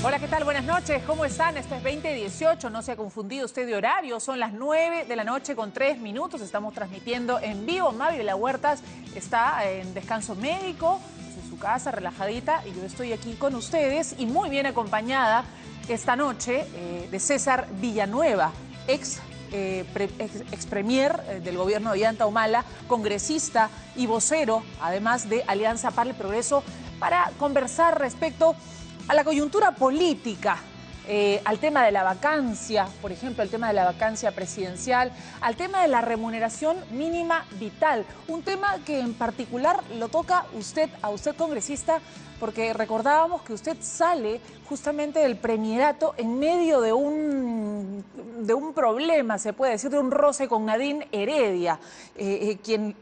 Hola, ¿qué tal? Buenas noches, ¿cómo están? Este es 2018, no se ha confundido usted de horario, son las 9 de la noche con 3 minutos, estamos transmitiendo en vivo. Maviola Huertas está en descanso médico, en su casa, relajadita, y yo estoy aquí con ustedes y muy bien acompañada esta noche de César Villanueva, ex premier del gobierno de Ollanta Humala, congresista y vocero, además de Alianza para el Progreso, para conversar respecto a la coyuntura política, al tema de la vacancia, por ejemplo, al tema de la vacancia presidencial, al tema de la remuneración mínima vital, un tema que en particular lo toca a usted congresista, porque recordábamos que usted sale justamente del premierato en medio de un problema, se puede decir, de un roce con Nadine Heredia, quien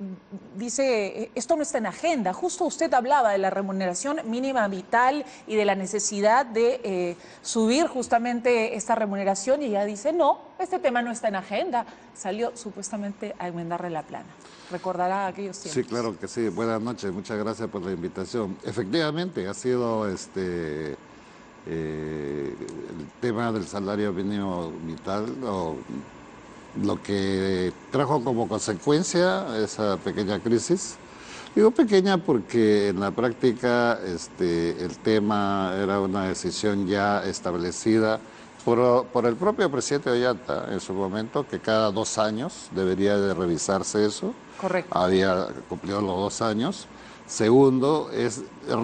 dice, esto no está en agenda. Justo usted hablaba de la remuneración mínima vital y de la necesidad de subir justamente esta remuneración, y ella dice, no, este tema no está en agenda. Salió supuestamente a enmendarle la plana. ¿Recordará aquellos tiempos? Sí, claro que sí. Buenas noches, muchas gracias por la invitación. Efectivamente, ha sido el tema del salario mínimo vital lo que trajo como consecuencia esa pequeña crisis. Digo pequeña porque en la práctica el tema era una decisión ya establecida por el propio presidente Ollanta en su momento, que cada 2 años debería de revisarse eso. Correcto. Había cumplido los 2 años. Segundo,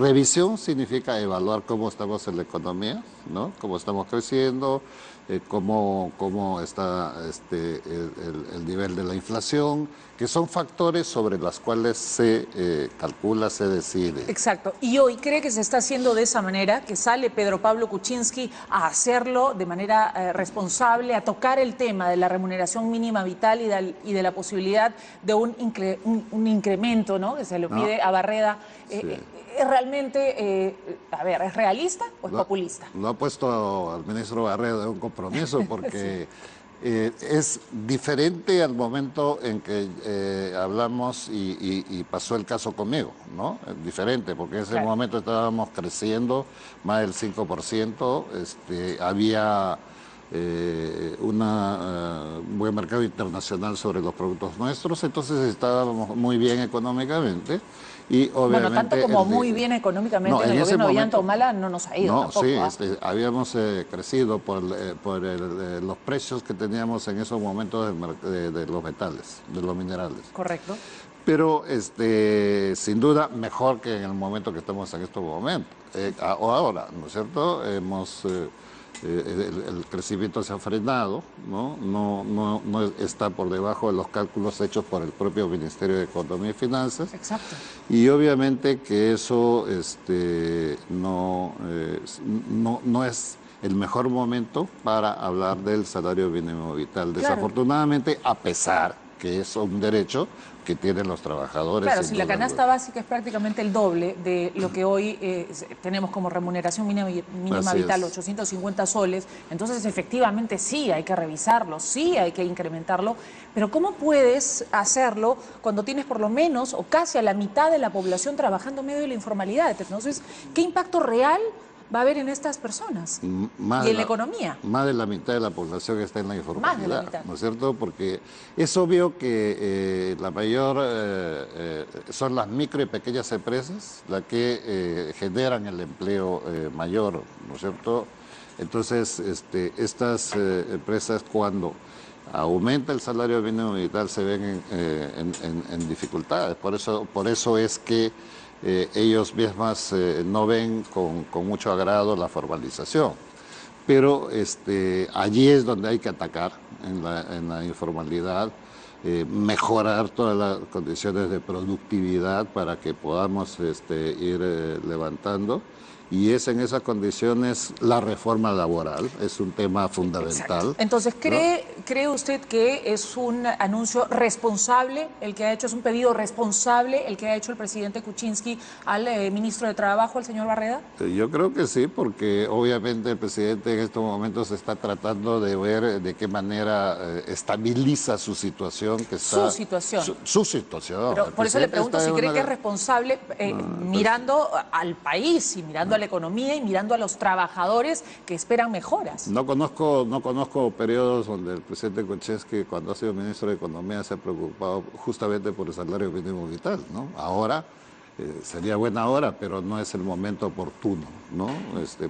revisión significa evaluar cómo estamos en la economía, ¿no? Cómo estamos creciendo, cómo está el nivel de la inflación, que son factores sobre los cuales se calcula, se decide. Exacto. ¿Y hoy cree que se está haciendo de esa manera, que sale Pedro Pablo Kuczynski a hacerlo de manera responsable, a tocar el tema de la remuneración mínima vital y de la posibilidad de un incremento, ¿no?, que se le pide a Barreda? Sí. ¿Es realmente, es realista o es populista? Lo ha puesto al ministro Barreda de un compromiso porque es diferente al momento en que hablamos y pasó el caso conmigo, ¿no? Es diferente porque en ese momento estábamos creciendo más del 5%, había un buen mercado internacional sobre los productos nuestros, entonces estábamos muy bien económicamente. Y obviamente, bueno, tanto como muy bien económicamente en el gobierno de Ollanta Humala no nos ha ido tampoco. Sí, habíamos crecido por los precios que teníamos en esos momentos de los metales, de los minerales. Correcto. Pero sin duda mejor que en el momento que estamos en estos momentos, o ahora, ¿no es cierto? El crecimiento se ha frenado, ¿no? No está por debajo de los cálculos hechos por el propio Ministerio de Economía y Finanzas. Exacto. Y obviamente que eso no es el mejor momento para hablar del salario mínimo vital. Claro. Desafortunadamente, a pesar que es un derecho que tienen los trabajadores. Claro, si la canasta básica es prácticamente el doble de lo que hoy tenemos como remuneración mínima vital, 850 soles, entonces efectivamente sí hay que revisarlo, sí hay que incrementarlo, pero ¿cómo puedes hacerlo cuando tienes por lo menos o casi a la mitad de la población trabajando en medio de la informalidad? Entonces, ¿qué impacto real va a haber en estas personas y en la economía? Más de la mitad de la población está en la informalidad, ¿no es cierto? Porque es obvio que la mayor son las micro y pequeñas empresas las que generan el empleo mayor, ¿no es cierto? Entonces, estas empresas, cuando aumenta el salario mínimo vital, se ven en dificultades. Por eso es que ellos mismos no ven con mucho agrado la formalización. Pero allí es donde hay que atacar, en la informalidad, mejorar todas las condiciones de productividad para que podamos ir levantando. Y es en esas condiciones la reforma laboral, es un tema fundamental. Exacto. Entonces, ¿cree usted que es un anuncio responsable el que ha hecho, es un pedido responsable el que ha hecho el presidente Kuczynski al ministro de Trabajo, al señor Barreda? Yo creo que sí, porque obviamente el presidente en estos momentos está tratando de ver de qué manera estabiliza su situación. Su situación. Su situación. Pero por eso le pregunto si cree que es responsable mirando al país y mirando a la economía y mirando a los trabajadores que esperan mejoras. No conozco periodos donde el presidente Kuczynski, cuando ha sido ministro de Economía, se ha preocupado justamente por el salario mínimo vital, ¿no? Ahora sería buena hora, pero no es el momento oportuno, ¿no?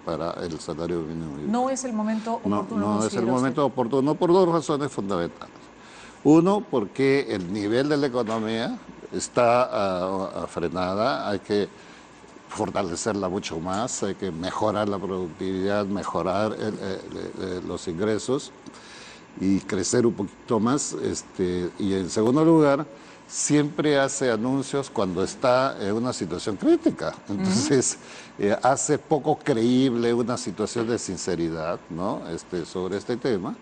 Para el salario mínimo vital. No es el momento oportuno. No es el momento oportuno por dos razones fundamentales. Uno, porque el nivel de la economía está frenada, hay que fortalecerla mucho más, hay que mejorar la productividad, mejorar los ingresos y crecer un poquito más. Y en segundo lugar, siempre hace anuncios cuando está en una situación crítica. Entonces, hace poco creíble una situación de sinceridad, ¿no? Sobre este tema.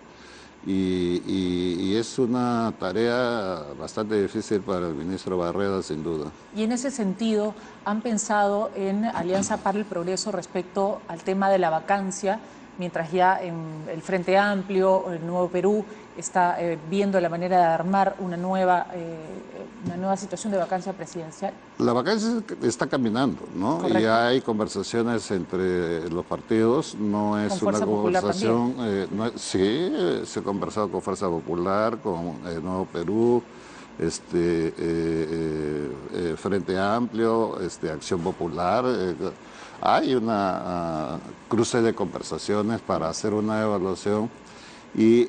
Y es una tarea bastante difícil para el ministro Barreda, sin duda. Y en ese sentido, ¿han pensado en Alianza para el Progreso respecto al tema de la vacancia, mientras ya en el Frente Amplio, el Nuevo Perú, está viendo la manera de armar una nueva situación de vacancia presidencial? La vacancia está caminando, ¿no? Correcto. Y hay conversaciones entre los partidos, no es una conversación... sí, se ha conversado con Fuerza Popular, con el Nuevo Perú, Frente Amplio, Acción Popular. Hay una cruce de conversaciones para hacer una evaluación y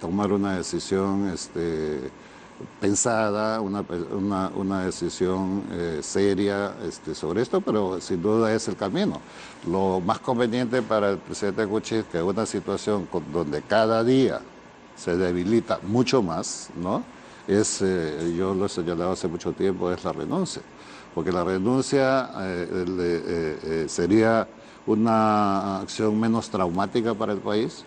tomar una decisión pensada, una decisión seria sobre esto, pero sin duda es el camino. Lo más conveniente para el presidente Kuczynski, que es una situación donde cada día se debilita mucho más, ¿no? Yo lo he señalado hace mucho tiempo, es la renuncia. Porque la renuncia sería una acción menos traumática para el país,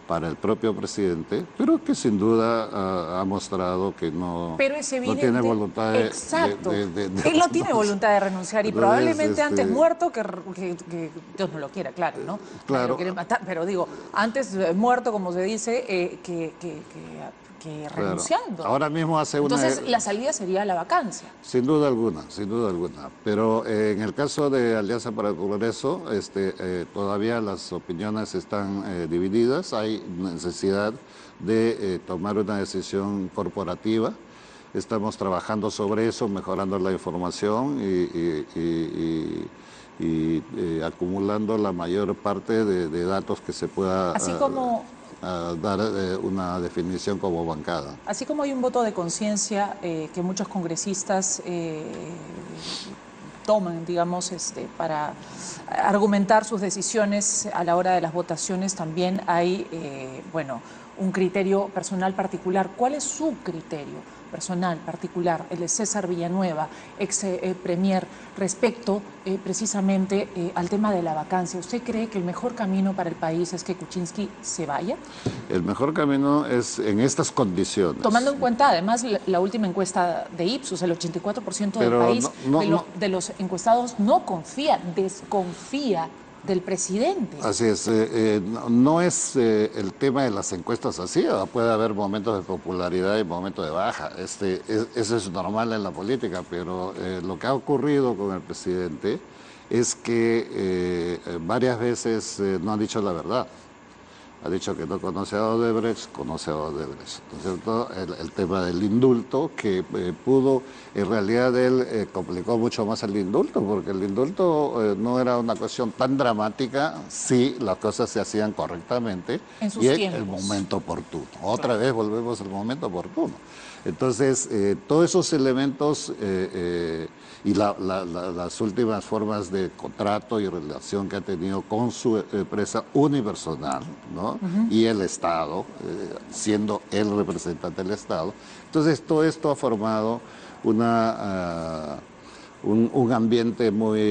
para el propio presidente, pero que sin duda ha mostrado que no tiene voluntad de... Exacto. Él no tiene voluntad de renunciar y probablemente antes muerto que Dios no lo quiera, claro, ¿no? Claro. Lo quiere matar, pero digo, antes muerto, como se dice, que renunciando. Claro. Ahora mismo hace Entonces, la salida sería la vacancia. Sin duda alguna, sin duda alguna. Pero en el caso de Alianza para el Progreso, todavía las opiniones están divididas. Hay necesidad de tomar una decisión corporativa. Estamos trabajando sobre eso, mejorando la información y acumulando la mayor parte de datos que se pueda... Así como... dar una definición como bancada. Así como hay un voto de conciencia que muchos congresistas toman, digamos, para argumentar sus decisiones a la hora de las votaciones, también hay, un criterio personal particular. ¿Cuál es su criterio personal particular, el de César Villanueva, ex premier, respecto precisamente al tema de la vacancia? ¿Usted cree que el mejor camino para el país es que Kuczynski se vaya? El mejor camino es en estas condiciones. Tomando en cuenta además la última encuesta de Ipsos, el 84% del país de los encuestados no confía, desconfía del presidente. Así es, no es el tema de las encuestas así, puede haber momentos de popularidad y momentos de baja, eso es normal en la política, pero lo que ha ocurrido con el presidente es que varias veces no ha dicho la verdad. Ha dicho que no conoce a Odebrecht, conoce a Odebrecht, ¿no es cierto? El tema del indulto, que pudo, en realidad él complicó mucho más el indulto, porque el indulto no era una cuestión tan dramática si las cosas se hacían correctamente en sus y tiempos. en el momento oportuno. Otra vez volvemos al momento oportuno. Entonces, todos esos elementos y las últimas formas de contrato y relación que ha tenido con su empresa unipersonal, ¿no? Y el Estado, siendo el representante del Estado. Entonces, todo esto ha formado un ambiente muy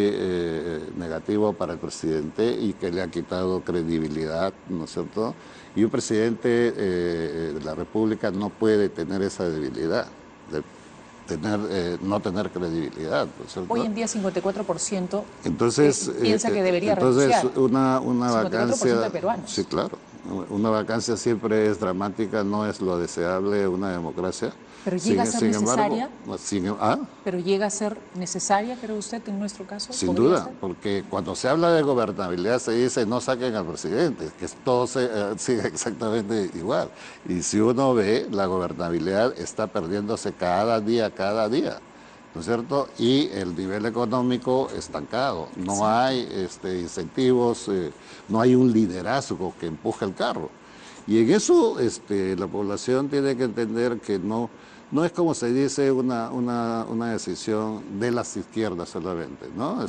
negativo para el presidente y que le ha quitado credibilidad, ¿no es cierto? Y un presidente de la República no puede tener esa debilidad, no tener credibilidad, ¿no es cierto? Hoy en día 54% entonces, piensa que debería renunciar. Entonces, una 54% vacancia... de peruanos. Sí, claro. una vacancia siempre es dramática, no es lo deseable una democracia. ¿Pero llega a ser necesaria? ¿Pero llega a ser necesaria, cree usted, en nuestro caso? Sin duda, porque cuando se habla de gobernabilidad se dice no saquen al presidente, que todo siga exactamente igual. Y si uno ve, la gobernabilidad está perdiéndose cada día, ¿no es cierto? Y el nivel económico estancado, no hay incentivos, no hay un liderazgo que empuje el carro. Y en eso la población tiene que entender que no es como se dice una decisión de las izquierdas solamente, ¿no?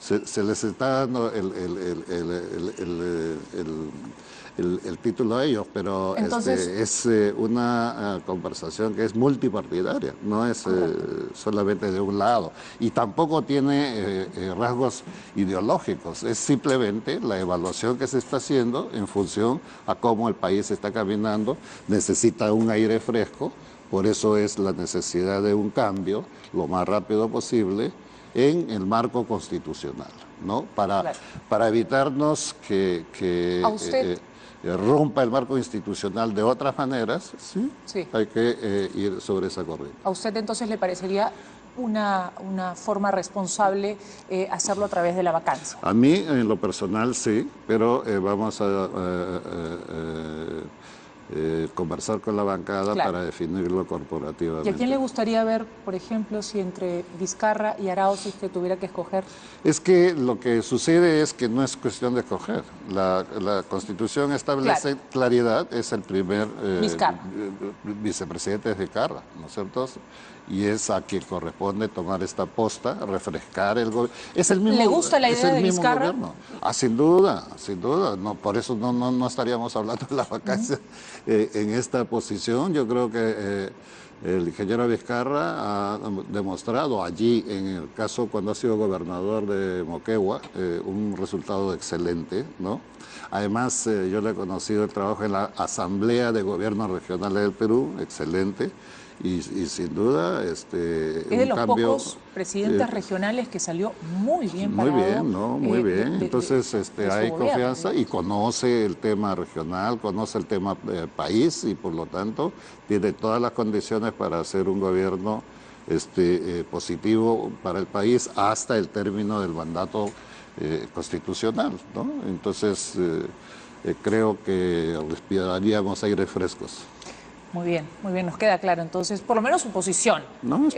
Se les está dando el título a ellos, pero entonces, es una conversación que es multipartidaria, no es solamente de un lado, y tampoco tiene rasgos ideológicos, es simplemente la evaluación que se está haciendo en función a cómo el país está caminando, necesita un aire fresco, por eso es la necesidad de un cambio lo más rápido posible en el marco constitucional, ¿no? Para evitarnos que rompa el marco institucional de otras maneras, ¿sí? Hay que ir sobre esa corriente. ¿A usted entonces le parecería una forma responsable hacerlo a través de la vacancia? A mí, en lo personal, sí, pero vamos a conversar con la bancada para definirlo corporativamente. ¿Y a quién le gustaría ver, por ejemplo, si entre Vizcarra y Arauz si usted tuviera que escoger? Es que lo que sucede es que no es cuestión de escoger. La Constitución establece claridad, es el primer vicepresidente de Vizcarra, ¿no es cierto? Y es a quien corresponde tomar esta posta, refrescar el gobierno. ¿Le gusta la idea de Vizcarra? Sin duda, sin duda. No, por eso no estaríamos hablando de la vacancia en esta posición. Yo creo que el ingeniero Vizcarra ha demostrado allí, en el caso cuando ha sido gobernador de Moquegua, un resultado excelente, ¿no? Además, yo le he conocido el trabajo en la Asamblea de Gobiernos Regionales del Perú, excelente. Y sin duda, es de los pocos presidentes regionales que salió muy bien parado. Muy bien, ¿no? Muy bien. Entonces, hay confianza y conoce el tema regional, conoce el tema país y por lo tanto tiene todas las condiciones para hacer un gobierno positivo para el país hasta el término del mandato constitucional, ¿no? Entonces, creo que respiraríamos aires frescos. Muy bien, nos queda claro. Entonces, por lo menos su posición. No,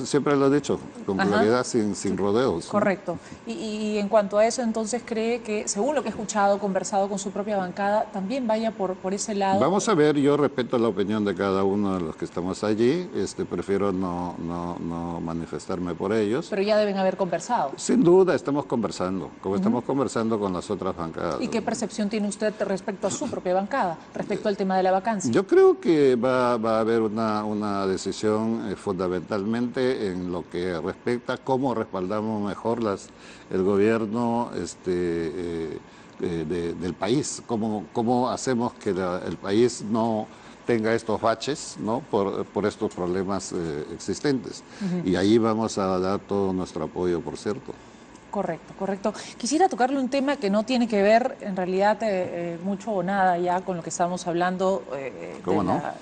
siempre lo he dicho, con claridad, sin rodeos. Correcto. ¿No? Y en cuanto a eso, entonces, ¿cree que, según lo que he escuchado, conversado con su propia bancada, también vaya por ese lado? Vamos a ver, yo respeto la opinión de cada uno de los que estamos allí, prefiero no manifestarme por ellos. Pero ya deben haber conversado. Sin duda, estamos conversando, como estamos conversando con las otras bancadas. ¿Y qué percepción tiene usted respecto a su propia bancada, respecto al tema de la vacancia? Yo creo que va a haber una decisión fundamentalmente en lo que respecta a cómo respaldamos mejor el gobierno del país, cómo hacemos que el país no tenga estos baches, ¿no? por estos problemas existentes. Y ahí vamos a dar todo nuestro apoyo, por cierto. Correcto. Quisiera tocarle un tema que no tiene que ver, en realidad, mucho o nada ya con lo que estamos hablando ¿Cómo no? La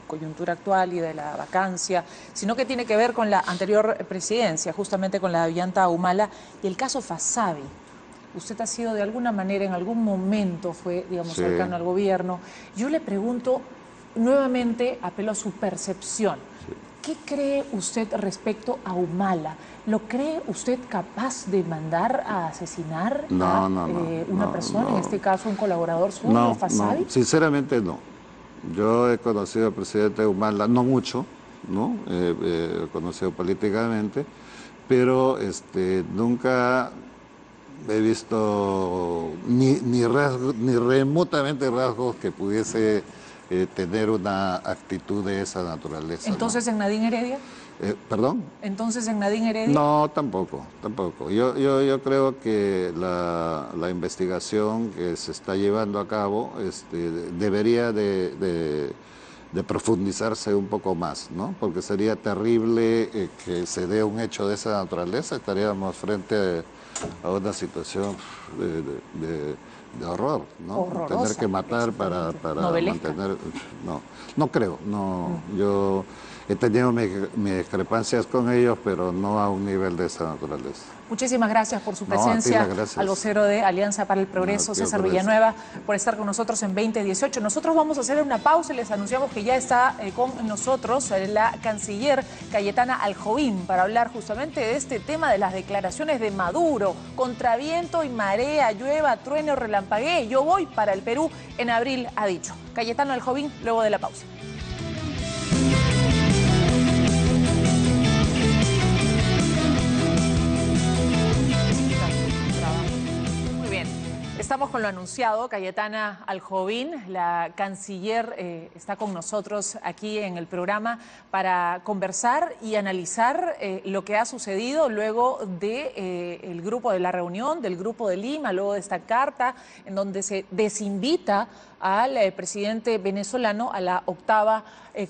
coyuntura actual y de la vacancia, sino que tiene que ver con la anterior presidencia, justamente con la de Ollanta Humala y el caso Fasabi. Usted ha sido de alguna manera, en algún momento fue, digamos, cercano al gobierno. Yo le pregunto, nuevamente apelo a su percepción. ¿Qué cree usted respecto a Humala? ¿Lo cree usted capaz de mandar a asesinar a una persona, en este caso un colaborador suyo, Fasabi? No, sinceramente no. Yo he conocido al presidente Humala, no mucho, ¿no? He conocido políticamente, pero nunca he visto ni remotamente rasgos que pudiese tener una actitud de esa naturaleza. ¿Entonces, ¿no? ¿En Nadine Heredia? ¿Perdón? ¿Entonces en Nadine Heredia? No, tampoco. Yo creo que la investigación que se está llevando a cabo debería de profundizarse un poco más, ¿no? Porque sería terrible que se dé un hecho de esa naturaleza. Estaríamos frente a una situación de horror, ¿no? Horrorosa, tener que matar para mantener... No creo, yo he tenido mis discrepancias con ellos, pero no a un nivel de esa naturaleza. Muchísimas gracias por su presencia, al vocero de Alianza para el Progreso, César Villanueva, por estar con nosotros en 2018. Nosotros vamos a hacer una pausa y les anunciamos que ya está con nosotros la canciller Cayetana Aljobín para hablar justamente de este tema de las declaraciones de Maduro. Contra viento y marea, llueva, truene o relampaguee, yo voy para el Perú en abril, ha dicho. Cayetana Aljobín, luego de la pausa. Estamos con lo anunciado. Cayetana Aljobín, la canciller, está con nosotros aquí en el programa para conversar y analizar lo que ha sucedido luego del grupo de la reunión, del Grupo de Lima, luego de esta carta en donde se desinvita al presidente venezolano a la octava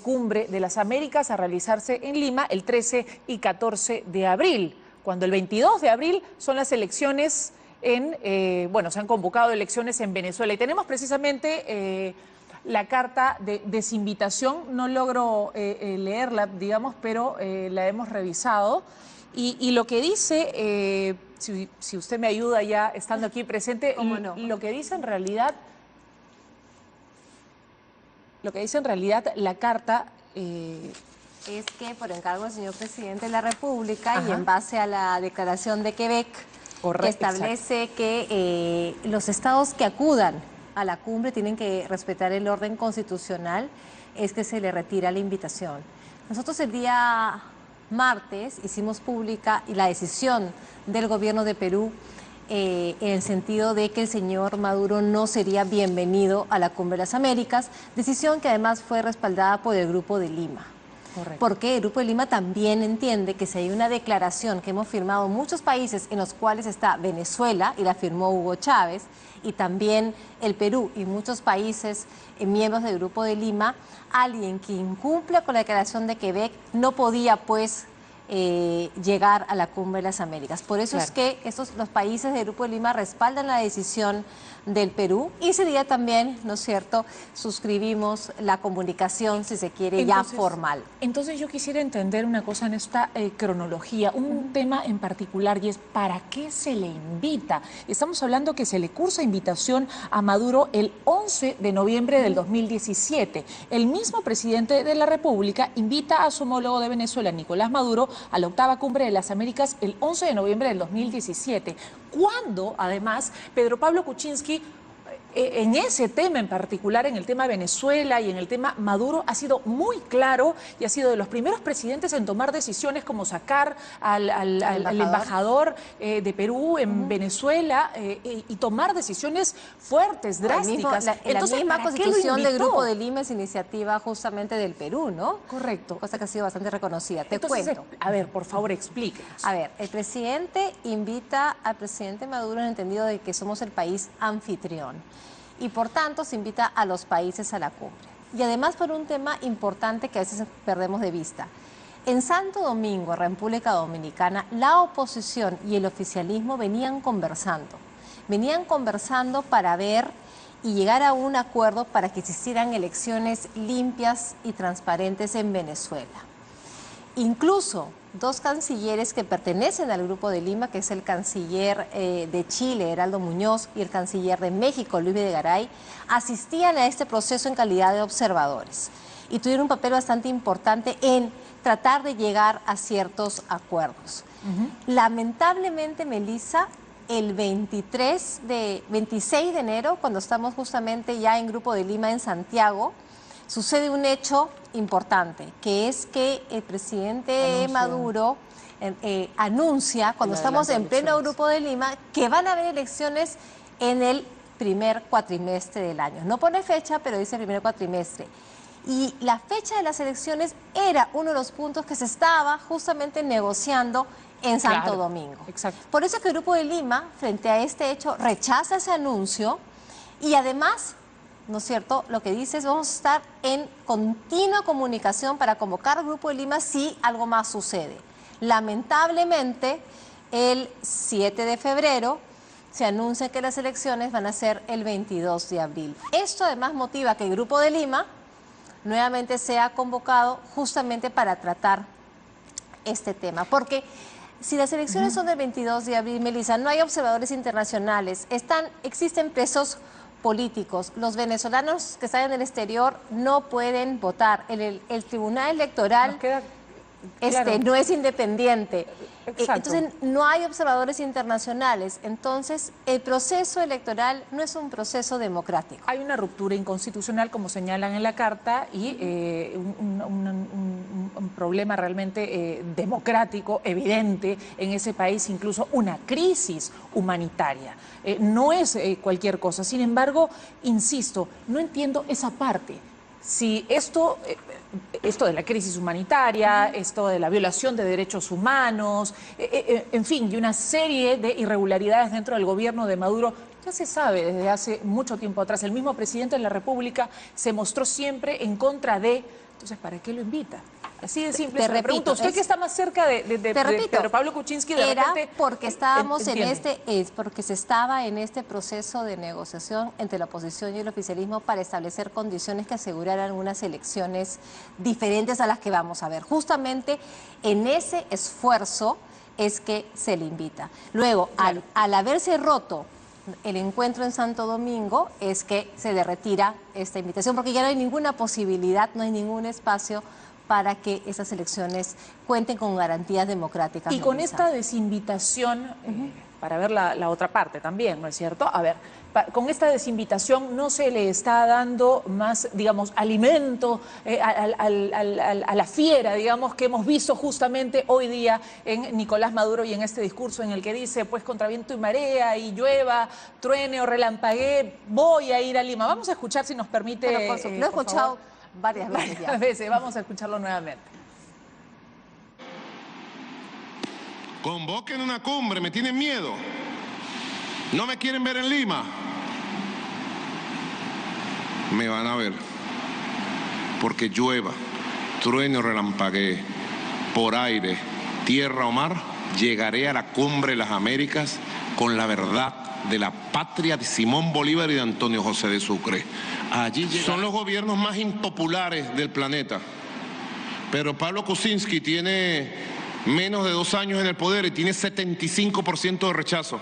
cumbre de las Américas a realizarse en Lima el 13 y 14 de abril, cuando el 22 de abril son las elecciones se han convocado elecciones en Venezuela y tenemos precisamente la carta de desinvitación. No logro leerla, digamos, pero la hemos revisado y lo que dice, si usted me ayuda ya estando aquí presente, no. Lo que dice en realidad la carta es que por encargo del señor presidente de la República y en base a la declaración de Quebec, que establece que los estados que acudan a la cumbre tienen que respetar el orden constitucional, es que se le retira la invitación. Nosotros el día martes hicimos pública la decisión del gobierno de Perú en el sentido de que el señor Maduro no sería bienvenido a la Cumbre de las Américas, decisión que además fue respaldada por el Grupo de Lima. Correcto. Porque el Grupo de Lima también entiende que si hay una declaración que hemos firmado muchos países, en los cuales está Venezuela, y la firmó Hugo Chávez, y también el Perú y muchos países miembros del Grupo de Lima, alguien que incumpla con la declaración de Quebec no podía, pues, llegar a la Cumbre de las Américas. Por eso es que los países del Grupo de Lima respaldan la decisión del Perú y ese día también, ¿no es cierto?, suscribimos la comunicación, si se quiere, ya formal. Entonces yo quisiera entender una cosa en esta cronología, un tema en particular, y es ¿para qué se le invita? Estamos hablando que se le cursa invitación a Maduro el 11 de noviembre del 2017. El mismo presidente de la República invita a su homólogo de Venezuela, Nicolás Maduro, a la octava cumbre de las Américas el 11 de noviembre del 2017, cuando además Pedro Pablo Kuczynski, en ese tema en particular, en el tema Venezuela y en el tema Maduro, ha sido muy claro y ha sido de los primeros presidentes en tomar decisiones como sacar al embajador de Perú en Venezuela y tomar decisiones fuertes, drásticas. Entonces, la misma constitución del Grupo de Lima es iniciativa justamente del Perú, ¿no? Correcto. Cosa que ha sido bastante reconocida. Te cuento. A ver, por favor, explíquenos. A ver, el presidente invita al presidente Maduro en el entendido de que somos el país anfitrión. Y por tanto se invita a los países a la cumbre. Y además por un tema importante que a veces perdemos de vista. En Santo Domingo, República Dominicana, la oposición y el oficialismo venían conversando para ver y llegar a un acuerdo para que se hicieran elecciones limpias y transparentes en Venezuela. Incluso dos cancilleres que pertenecen al Grupo de Lima, que es el canciller de Chile, Heraldo Muñoz, y el canciller de México, Luis Videgaray, asistían a este proceso en calidad de observadores y tuvieron un papel bastante importante en tratar de llegar a ciertos acuerdos. Lamentablemente, Melissa, el 26 de enero, cuando estamos justamente ya en Grupo de Lima en Santiago, sucede un hecho importante, que es que el presidente Maduro anuncia, cuando estamos en pleno Grupo de Lima, que van a haber elecciones en el primer cuatrimestre del año. No pone fecha, pero dice el primer cuatrimestre. Y la fecha de las elecciones era uno de los puntos que se estaba justamente negociando en Santo Domingo. Exacto. Por eso es que el Grupo de Lima, frente a este hecho, rechaza ese anuncio y además, ¿no es cierto?, lo que dice es vamos a estar en continua comunicación para convocar al Grupo de Lima si algo más sucede. Lamentablemente, el 7 de febrero, se anuncia que las elecciones van a ser el 22 de abril. Esto además motiva que el Grupo de Lima nuevamente sea convocado justamente para tratar este tema. Porque si las elecciones son del 22 de abril, Melissa, no hay observadores internacionales, existen presos políticos. Los venezolanos que están en el exterior no pueden votar. El Tribunal Electoral no es independiente. Entonces no hay observadores internacionales. Entonces el proceso electoral no es un proceso democrático. Hay una ruptura inconstitucional, como señalan en la carta, y un problema realmente democrático, evidente en ese país, incluso una crisis humanitaria. No es cualquier cosa. Sin embargo, insisto, no entiendo esa parte. Si esto de la crisis humanitaria, esto de la violación de derechos humanos, en fin, y una serie de irregularidades dentro del gobierno de Maduro, ya se sabe desde hace mucho tiempo atrás. El mismo presidente de la República se mostró siempre en contra de... Entonces, ¿para qué lo invita? Así de simple. Te repito, pregunto, usted que está más cerca de Pedro Pablo Kuczynski, de repente... Era porque estábamos porque se estaba en este proceso de negociación entre la oposición y el oficialismo para establecer condiciones que aseguraran unas elecciones diferentes a las que vamos a ver. Justamente en ese esfuerzo es que se le invita. Luego, claro, al haberse roto el encuentro en Santo Domingo, es que se le retira esta invitación, porque ya no hay ninguna posibilidad, no hay ningún espacio para que esas elecciones cuenten con garantías democráticas. Y con esta desinvitación, para ver la otra parte también, ¿no es cierto? A ver, con esta desinvitación no se le está dando más, digamos, alimento a la fiera, digamos, que hemos visto justamente hoy día en Nicolás Maduro y en este discurso en el que dice, pues contra viento y marea, y llueva, truene o relampaguee, voy a ir a Lima. Vamos a escuchar, si nos permite. Pero por supuesto, lo he escuchado varias veces ya. Vamos a escucharlo nuevamente. Convoquen una cumbre, me tienen miedo. No me quieren ver en Lima. Me van a ver. Porque llueva, truene o relampaguee, por aire, tierra o mar, llegaré a la cumbre de las Américas con la verdad de la patria de Simón Bolívar y de Antonio José de Sucre. Allí son los gobiernos más impopulares del planeta. Pero Pablo Kuczynski tiene menos de 2 años en el poder y tiene 75% de rechazo.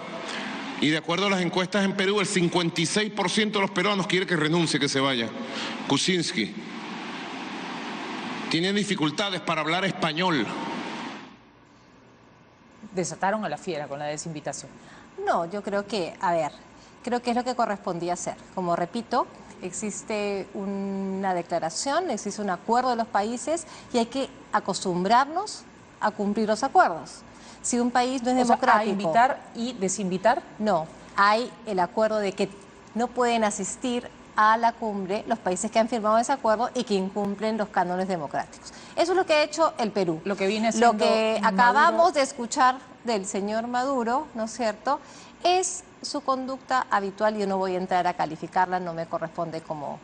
Y de acuerdo a las encuestas en Perú, el 56% de los peruanos quiere que renuncie, que se vaya. Kuczynski tiene dificultades para hablar español. Desataron a la fiera con la desinvitación. No, yo creo que, creo que es lo que correspondía hacer. Como repito, existe una declaración, existe un acuerdo de los países y hay que acostumbrarnos a cumplir los acuerdos. Si un país no es democrático... ¿A invitar y desinvitar? No, hay el acuerdo de que no pueden asistir a la cumbre los países que han firmado ese acuerdo y que incumplen los cánones democráticos. Eso es lo que ha hecho el Perú. Lo que viene siendo Lo que acabamos de escuchar del señor Maduro, ¿no es cierto?, es su conducta habitual. Yo no voy a entrar a calificarla, no me corresponde como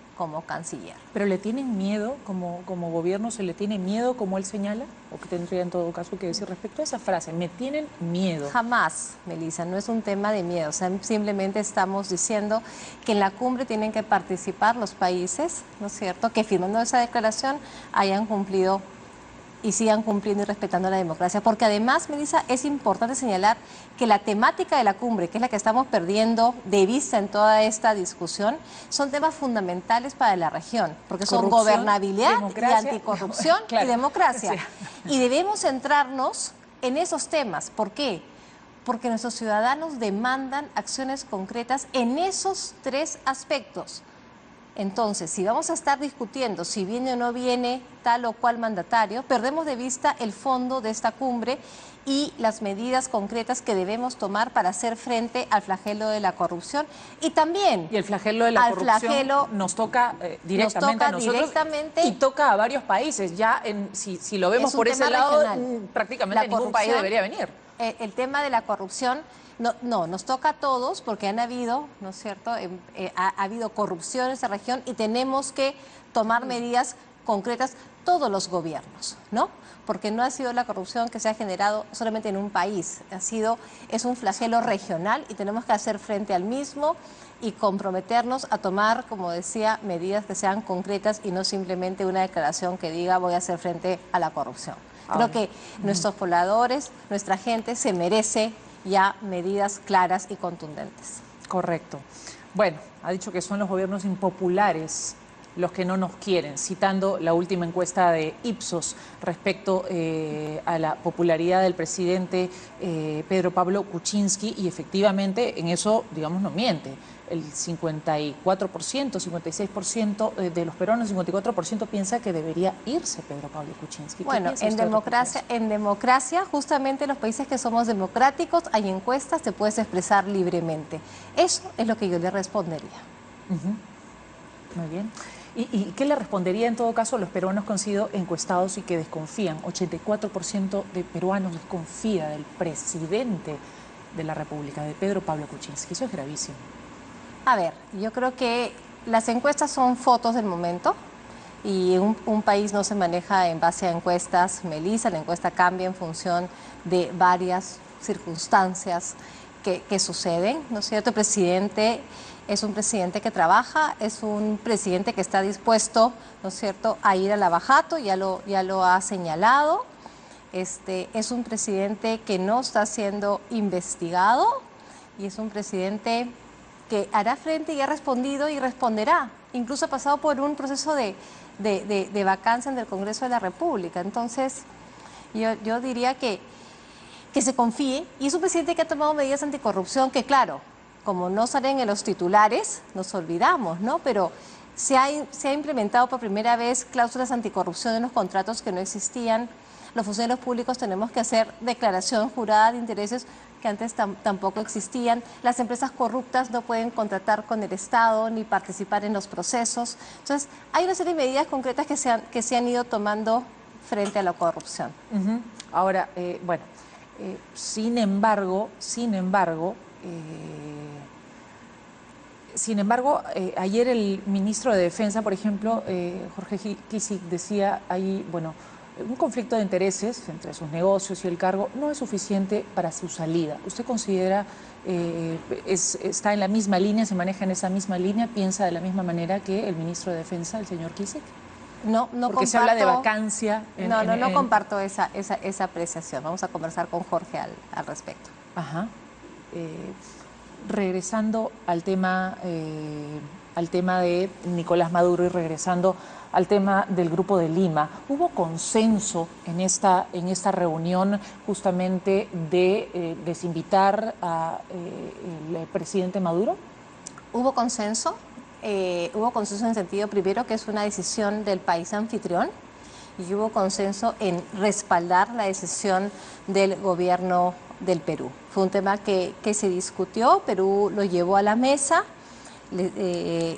canciller. ¿Pero le tienen miedo, como gobierno, se le tiene miedo, como él señala? ¿O qué tendría en todo caso que decir respecto a esa frase? ¿Me tienen miedo? Jamás, Melissa, no es un tema de miedo. O sea, simplemente estamos diciendo que en la cumbre tienen que participar los países, ¿no es cierto?, que firmando esa declaración hayan cumplido y sigan cumpliendo y respetando la democracia. Porque además, Melissa, es importante señalar que la temática de la cumbre, que es la que estamos perdiendo de vista en toda esta discusión, son temas fundamentales para la región, porque son gobernabilidad y anticorrupción y democracia. Y debemos centrarnos en esos temas. ¿Por qué? Porque nuestros ciudadanos demandan acciones concretas en esos 3 aspectos. Entonces, si vamos a estar discutiendo si viene o no viene tal o cual mandatario, perdemos de vista el fondo de esta cumbre y las medidas concretas que debemos tomar para hacer frente al flagelo de la corrupción y también... Y el flagelo de la corrupción nos toca directamente a nosotros y toca a varios países. Ya, si lo vemos por ese lado, prácticamente ningún país debería venir. El tema de la corrupción... No, nos toca a todos porque han habido, ¿no es cierto?, ha habido corrupción en esa región y tenemos que tomar medidas concretas todos los gobiernos, ¿no? Porque no ha sido la corrupción que se ha generado solamente en un país, es un flagelo regional y tenemos que hacer frente al mismo y comprometernos a tomar, como decía, medidas que sean concretas y no simplemente una declaración que diga voy a hacer frente a la corrupción. Creo que nuestros pobladores, nuestra gente se merece ya medidas claras y contundentes. Correcto. Bueno, ha dicho que son los gobiernos impopulares los que no nos quieren, citando la última encuesta de Ipsos respecto a la popularidad del presidente Pedro Pablo Kuczynski, y efectivamente en eso, digamos, no miente. El 54%, 56% de los peruanos, 54% piensa que debería irse Pedro Pablo Kuczynski. Bueno, en democracia, justamente en los países que somos democráticos, hay encuestas, te puedes expresar libremente. Eso es lo que yo le respondería. Muy bien. ¿Y qué le respondería en todo caso a los peruanos que han sido encuestados y que desconfían? 84% de peruanos desconfía del presidente de la República, de Pedro Pablo Kuczynski. Eso es gravísimo. A ver, yo creo que las encuestas son fotos del momento y un país no se maneja en base a encuestas, Melissa. La encuesta cambia en función de varias circunstancias que suceden, ¿no es cierto? El presidente es un presidente que trabaja, es un presidente que está dispuesto, ¿no es cierto?, a ir al abajato, ya lo ha señalado. Es un presidente que no está siendo investigado y es un presidente que hará frente y ha respondido y responderá. Incluso ha pasado por un proceso de vacancia en el Congreso de la República. Entonces, yo diría que se confíe, y es un presidente que ha tomado medidas anticorrupción que, claro, como no salen en los titulares, nos olvidamos, ¿no? Pero se ha implementado por primera vez cláusulas anticorrupción en los contratos que no existían. Los funcionarios públicos tenemos que hacer declaración jurada de intereses que antes tampoco existían. Las empresas corruptas no pueden contratar con el Estado ni participar en los procesos. Entonces, hay una serie de medidas concretas que se han ido tomando frente a la corrupción. Ahora, bueno, sin embargo, ayer el ministro de Defensa, por ejemplo, Jorge Kisic, decía ahí, bueno, un conflicto de intereses entre sus negocios y el cargo no es suficiente para su salida. ¿Usted considera, está en la misma línea, se maneja en esa misma línea, piensa de la misma manera que el ministro de Defensa, el señor Kisic? No Porque comparto, se habla de vacancia. No comparto esa apreciación. Vamos a conversar con Jorge al respecto. Ajá. Regresando al tema de Nicolás Maduro y regresando al tema del Grupo de Lima, ¿hubo consenso en esta reunión justamente de desinvitar al presidente Maduro? Hubo consenso en el sentido, primero, que es una decisión del país anfitrión, y hubo consenso en respaldar la decisión del gobierno del Perú. Fue un tema que se discutió, Perú lo llevó a la mesa,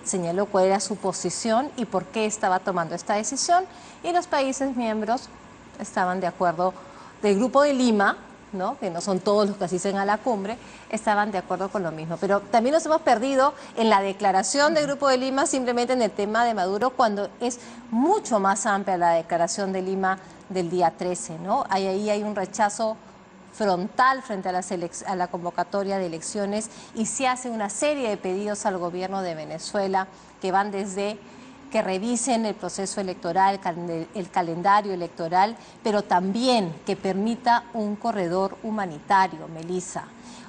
señaló cuál era su posición y por qué estaba tomando esta decisión, y los países miembros estaban de acuerdo, del Grupo de Lima, ¿no?, que no son todos los que asisten a la cumbre, estaban de acuerdo con lo mismo. Pero también nos hemos perdido en la declaración del Grupo de Lima, simplemente en el tema de Maduro, cuando es mucho más amplia la declaración de Lima del día 13, ¿no? Ahí hay un rechazo frontal frente a la convocatoria de elecciones, y se hace una serie de pedidos al gobierno de Venezuela que van desde que revisen el proceso electoral, el calendario electoral, pero también que permita un corredor humanitario, Melissa.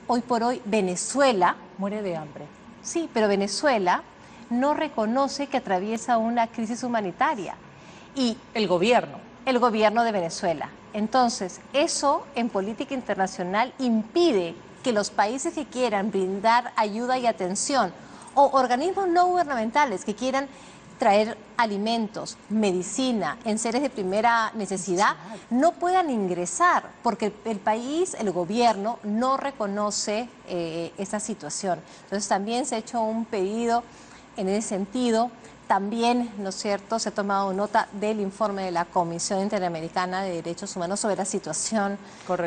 Hoy por hoy Venezuela muere de hambre. Sí, pero Venezuela no reconoce que atraviesa una crisis humanitaria. Y el gobierno de Venezuela. Entonces, eso en política internacional impide que los países que quieran brindar ayuda y atención, o organismos no gubernamentales que quieran traer alimentos, medicina, enseres de primera necesidad, no puedan ingresar, porque el país, el gobierno, no reconoce esa situación. Entonces, también se ha hecho un pedido en ese sentido. También, ¿no es cierto?, se ha tomado nota del informe de la Comisión Interamericana de Derechos Humanos sobre la situación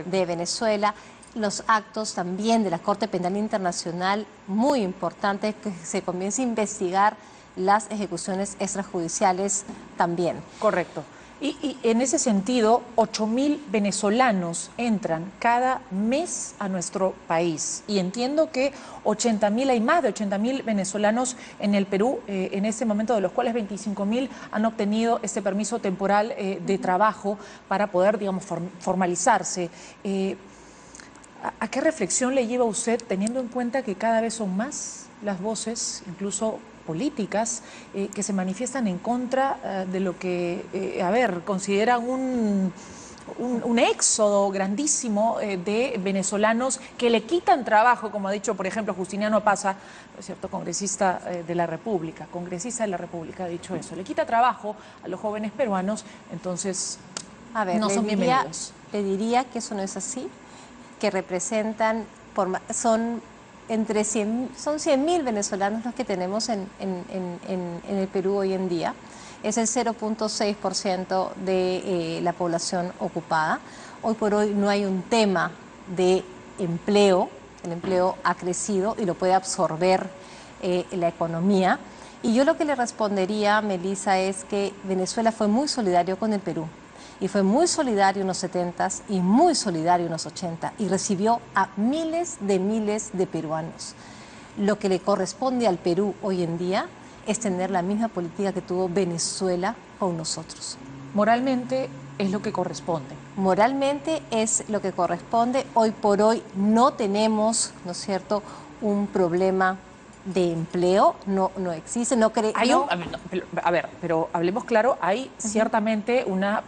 de Venezuela. Los actos también de la Corte Penal Internacional, muy importante que se comience a investigar las ejecuciones extrajudiciales también. Correcto. Y en ese sentido, 8.000 venezolanos entran cada mes a nuestro país. Y entiendo que 80.000, hay más de 80.000 venezolanos en el Perú, en este momento, de los cuales 25.000 han obtenido este permiso temporal de trabajo para poder, digamos, formalizarse. ¿A qué reflexión le lleva usted, teniendo en cuenta que cada vez son más las voces, incluso políticas, que se manifiestan en contra de lo que, consideran un éxodo grandísimo de venezolanos que le quitan trabajo, como ha dicho, por ejemplo, Justiniano Pazza, ¿cierto?, congresista de la República, ha dicho eso, le quita trabajo a los jóvenes peruanos, entonces no son bienvenidos. Le diría que eso no es así, que representan, son 100.000 venezolanos los que tenemos en el Perú hoy en día. Es el 0.6% de la población ocupada. Hoy por hoy no hay un tema de empleo, el empleo ha crecido y lo puede absorber la economía. Y yo lo que le respondería, Melissa, es que Venezuela fue muy solidario con el Perú. Y fue muy solidario en los 70s y muy solidario en los 80 y recibió a miles de peruanos. Lo que le corresponde al Perú hoy en día es tener la misma política que tuvo Venezuela con nosotros. Moralmente es lo que corresponde. Moralmente es lo que corresponde. Hoy por hoy no tenemos, ¿no es cierto?, un problema de empleo, no existe, pero hablemos claro, hay ciertamente una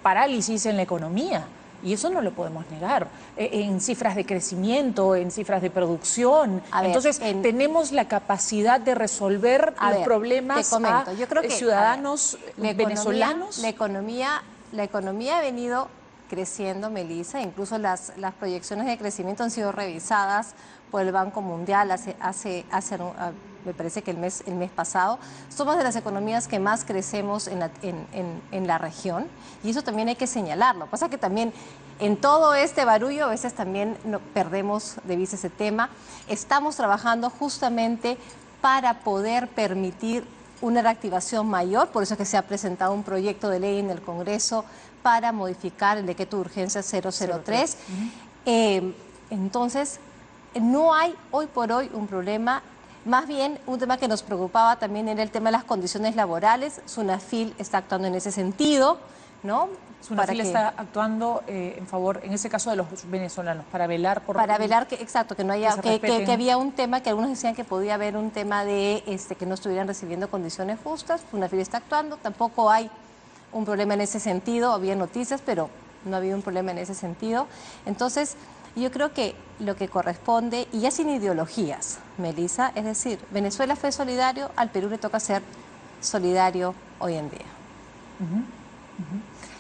parálisis en la economía y eso no lo podemos negar, en cifras de crecimiento, en cifras de producción. Entonces, tenemos la capacidad de resolver los problemas yo creo que, ciudadanos venezolanos. La economía ha venido creciendo, Melissa, incluso las proyecciones de crecimiento han sido revisadas por el Banco Mundial me parece que el mes pasado. Somos de las economías que más crecemos en la región y eso también hay que señalarlo. Pasa que también en todo este barullo a veces también perdemos de vista ese tema. Estamos trabajando justamente para poder permitir una reactivación mayor, por eso es que se ha presentado un proyecto de ley en el Congreso para modificar el decreto de urgencia 003. Entonces, no hay hoy por hoy un problema. Más bien, un tema que nos preocupaba también era el tema de las condiciones laborales. SUNAFIL está actuando en ese sentido, ¿no? SUNAFIL está actuando en favor, en ese caso, de los venezolanos, para velar por... Para velar que no haya... Que había un tema, que algunos decían que podía haber un tema de que no estuvieran recibiendo condiciones justas. SUNAFIL está actuando, tampoco hay un problema en ese sentido. Había noticias, pero no ha habido un problema en ese sentido. Entonces, yo creo que lo que corresponde, y ya sin ideologías, Melissa, es decir, Venezuela fue solidario, al Perú le toca ser solidario hoy en día.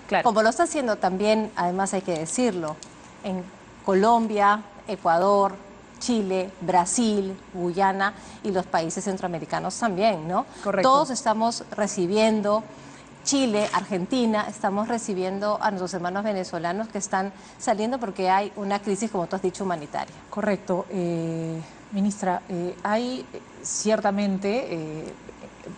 Claro. Como lo está haciendo también, además hay que decirlo, en Colombia, Ecuador, Chile, Brasil, Guyana y los países centroamericanos también, ¿no? Correcto. Todos estamos recibiendo... Chile, Argentina, estamos recibiendo a nuestros hermanos venezolanos que están saliendo porque hay una crisis, como tú has dicho, humanitaria. Correcto. Ministra, hay ciertamente,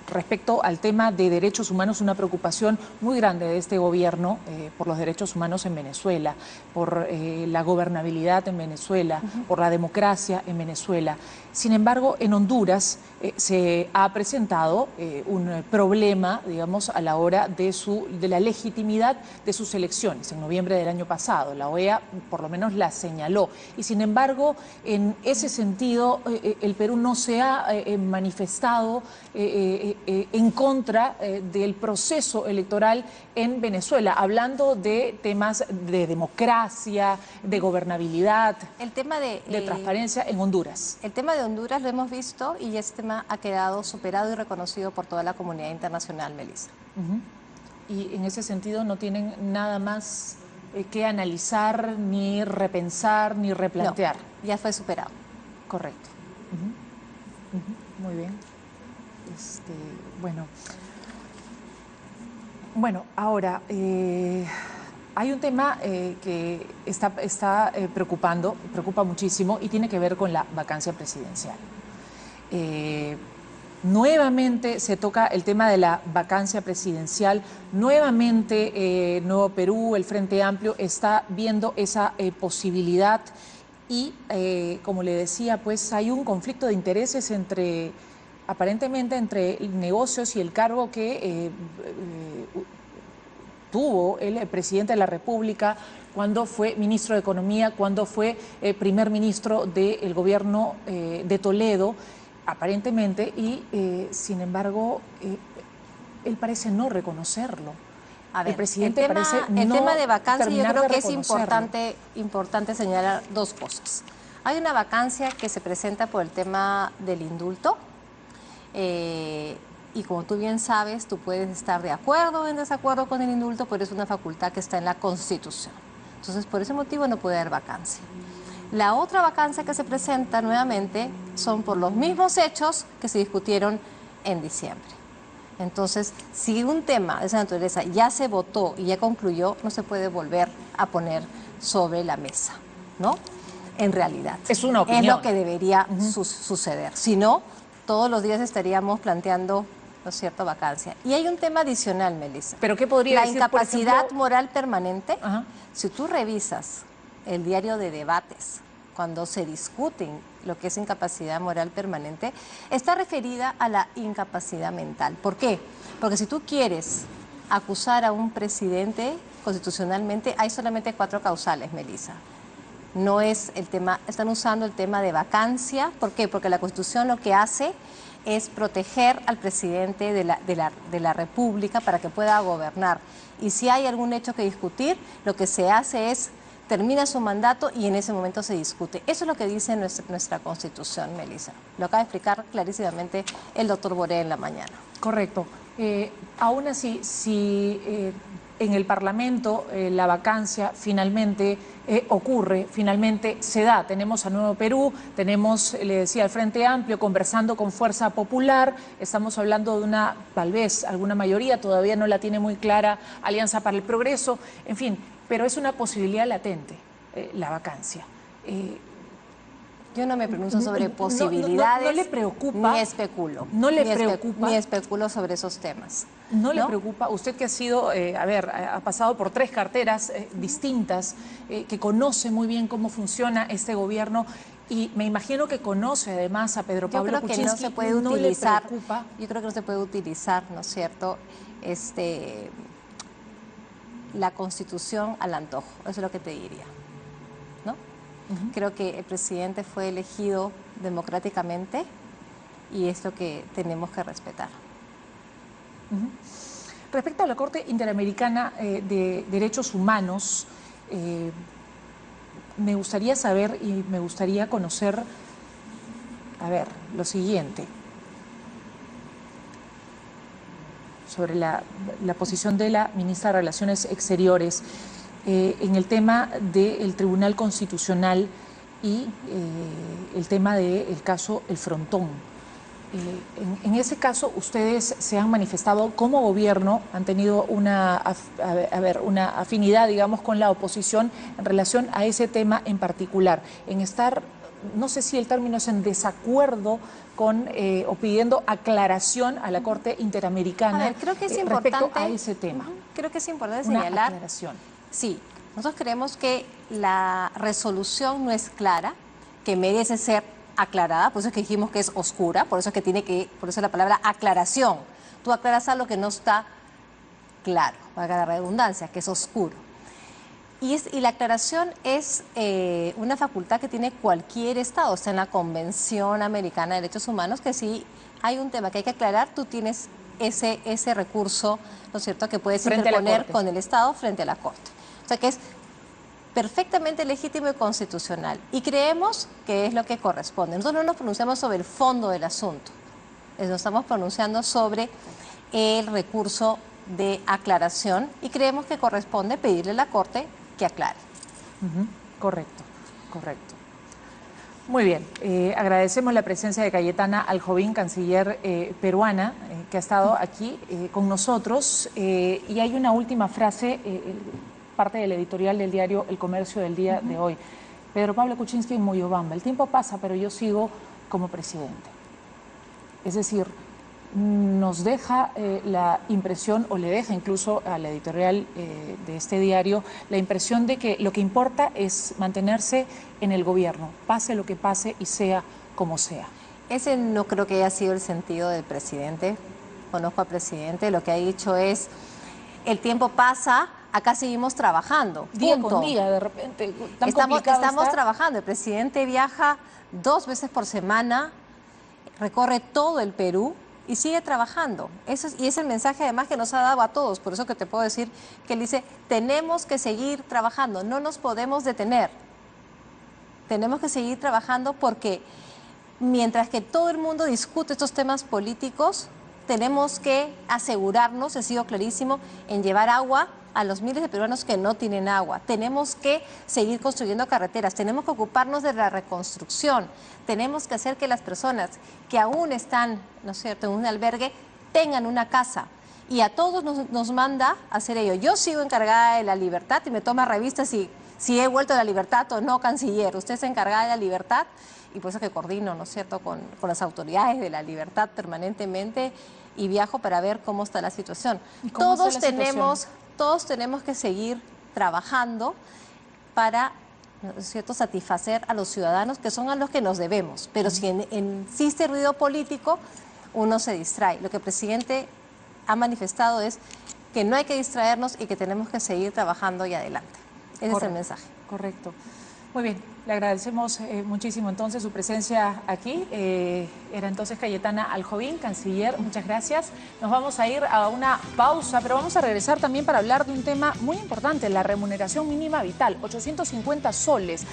respecto al tema de derechos humanos, una preocupación muy grande de este gobierno por los derechos humanos en Venezuela, por la gobernabilidad en Venezuela, por la democracia en Venezuela. Sin embargo, en Honduras se ha presentado un problema, digamos, a la hora de la legitimidad de sus elecciones. En noviembre del año pasado, la OEA por lo menos la señaló. Y sin embargo, en ese sentido, el Perú no se ha manifestado en contra del proceso electoral en Venezuela, hablando de temas de democracia, de gobernabilidad, el tema de transparencia en Honduras. El tema de Honduras lo hemos visto y este tema ha quedado superado y reconocido por toda la comunidad internacional, Melissa. Y en ese sentido no tienen nada más que analizar, ni repensar, ni replantear. No, ya fue superado. Correcto. Muy bien. Bueno, ahora hay un tema que preocupa muchísimo y tiene que ver con la vacancia presidencial. Nuevamente se toca el tema de la vacancia presidencial. Nuevamente Nuevo Perú, el Frente Amplio, está viendo esa posibilidad y, como le decía, pues hay un conflicto de intereses aparentemente entre negocios y el cargo que tuvo el presidente de la República cuando fue ministro de Economía, cuando fue primer ministro del gobierno de Toledo, aparentemente, y sin embargo, él parece no reconocerlo. A ver, el presidente el tema de vacancia, yo creo que es importante señalar dos cosas. Hay una vacancia que se presenta por el tema del indulto, y como tú bien sabes, tú puedes estar de acuerdo o en desacuerdo con el indulto, pero es una facultad que está en la Constitución. Entonces, por ese motivo no puede haber vacancia. La otra vacancia que se presenta nuevamente son por los mismos hechos que se discutieron en diciembre. Entonces, si un tema de esa naturaleza ya se votó y ya concluyó, no se puede volver a poner sobre la mesa, ¿no? En realidad. Es una opinión. Es lo que debería suceder. Si no, todos los días estaríamos planteando, ¿no es cierto?, vacancia. Y hay un tema adicional, Melissa. ¿Pero qué podría decir, la incapacidad por ejemplo, moral permanente? Ajá. Si tú revisas el diario de debates, cuando se discuten lo que es incapacidad moral permanente, está referida a la incapacidad mental. ¿Por qué? Porque si tú quieres acusar a un presidente constitucionalmente, hay solamente 4 causales, Melissa. No es el tema, están usando el tema de vacancia. ¿Por qué? Porque la Constitución lo que hace es proteger al presidente de la República para que pueda gobernar. Y si hay algún hecho que discutir, lo que se hace es termina su mandato y en ese momento se discute. Eso es lo que dice nuestra Constitución, Melissa. Lo acaba de explicar clarísimamente el doctor Boré en la mañana. Correcto. Aún así, si en el Parlamento la vacancia finalmente ocurre, finalmente se da. Tenemos a Nuevo Perú, tenemos, le decía, el Frente Amplio conversando con Fuerza Popular, estamos hablando de una, tal vez, alguna mayoría, todavía no la tiene muy clara, Alianza para el Progreso, en fin, pero es una posibilidad latente, la vacancia. Yo no me pronuncio sobre posibilidades. No le preocupa. Ni especulo. No le preocupa. Ni especulo sobre esos temas. ¿No le preocupa? Usted que ha sido, ha pasado por 3 carteras distintas, que conoce muy bien cómo funciona este gobierno y me imagino que conoce además a Pedro Pablo Kuczynski. Yo creo que no se puede utilizar. ¿No le preocupa? Yo creo que no se puede utilizar, ¿no es cierto?, la Constitución al antojo. Eso es lo que te diría, ¿no? Creo que el presidente fue elegido democráticamente y es lo que tenemos que respetar. Respecto a la Corte Interamericana de Derechos Humanos, me gustaría saber y me gustaría conocer, lo siguiente, sobre la posición de la ministra de Relaciones Exteriores en el tema del Tribunal Constitucional y el tema del caso El Frontón. En ese caso, ustedes se han manifestado como gobierno, han tenido una afinidad, digamos, con la oposición en relación a ese tema en particular, en estar, no sé si el término es en desacuerdo con o pidiendo aclaración a la Corte Interamericana creo que es respecto a ese tema. Creo que es importante señalar. Aclaración. Sí, nosotros creemos que la resolución no es clara, que merece ser aclarada, por eso es que dijimos que es oscura, por eso es que por eso la palabra aclaración. Tú aclaras algo que no está claro, valga la redundancia, que es oscuro. Y la aclaración es una facultad que tiene cualquier Estado. Está en la Convención Americana de Derechos Humanos, que si hay un tema que hay que aclarar, tú tienes ese recurso, ¿no es cierto?, que puedes interponer con el Estado frente a la Corte. O sea que es perfectamente legítimo y constitucional. Y creemos que es lo que corresponde. Nosotros no nos pronunciamos sobre el fondo del asunto. Nos estamos pronunciando sobre el recurso de aclaración y creemos que corresponde pedirle a la Corte que aclare. Correcto. Muy bien, agradecemos la presencia de Cayetana Aljovín, canciller peruana, que ha estado aquí con nosotros. Y hay una última frase, parte del editorial del diario El Comercio del día de hoy. Pedro Pablo Kuczynski en Moyobamba: el tiempo pasa, pero yo sigo como presidente. Es decir, nos deja la impresión, o le deja incluso a la editorial de este diario, la impresión de que lo que importa es mantenerse en el gobierno, pase lo que pase y sea como sea. Ese no creo que haya sido el sentido del presidente. Conozco al presidente, lo que ha dicho es, el tiempo pasa, acá seguimos trabajando. Día punto. con día, de repente, tan Estamos está. trabajando. El presidente viaja 2 veces por semana, recorre todo el Perú y sigue trabajando. Y es el mensaje además que nos ha dado a todos. Por eso que te puedo decir que él dice, tenemos que seguir trabajando, no nos podemos detener. Tenemos que seguir trabajando porque mientras que todo el mundo discute estos temas políticos, tenemos que asegurarnos, he sido clarísimo, en llevar agua a los miles de peruanos que no tienen agua. Tenemos que seguir construyendo carreteras, tenemos que ocuparnos de la reconstrucción, tenemos que hacer que las personas que aún están, ¿no es cierto?, en un albergue, tengan una casa. Y a todos nos manda a hacer ello. Yo sigo encargada de la libertad y me toma revistas si he vuelto a la libertad o no, canciller. Usted está encargada de la libertad y por eso que coordino, ¿no es cierto?, con las autoridades de la libertad permanentemente y viajo para ver cómo está la situación. Todos tenemos que seguir trabajando para, ¿no es cierto?, satisfacer a los ciudadanos que son a los que nos debemos. Pero si existe ruido político, uno se distrae. Lo que el presidente ha manifestado es que no hay que distraernos y que tenemos que seguir trabajando y adelante. Ese es el mensaje. Correcto. Muy bien, le agradecemos muchísimo entonces su presencia aquí. Era entonces Cayetana Aljovín, canciller, muchas gracias. Nos vamos a ir a una pausa, pero vamos a regresar también para hablar de un tema muy importante, la remuneración mínima vital, 850 soles.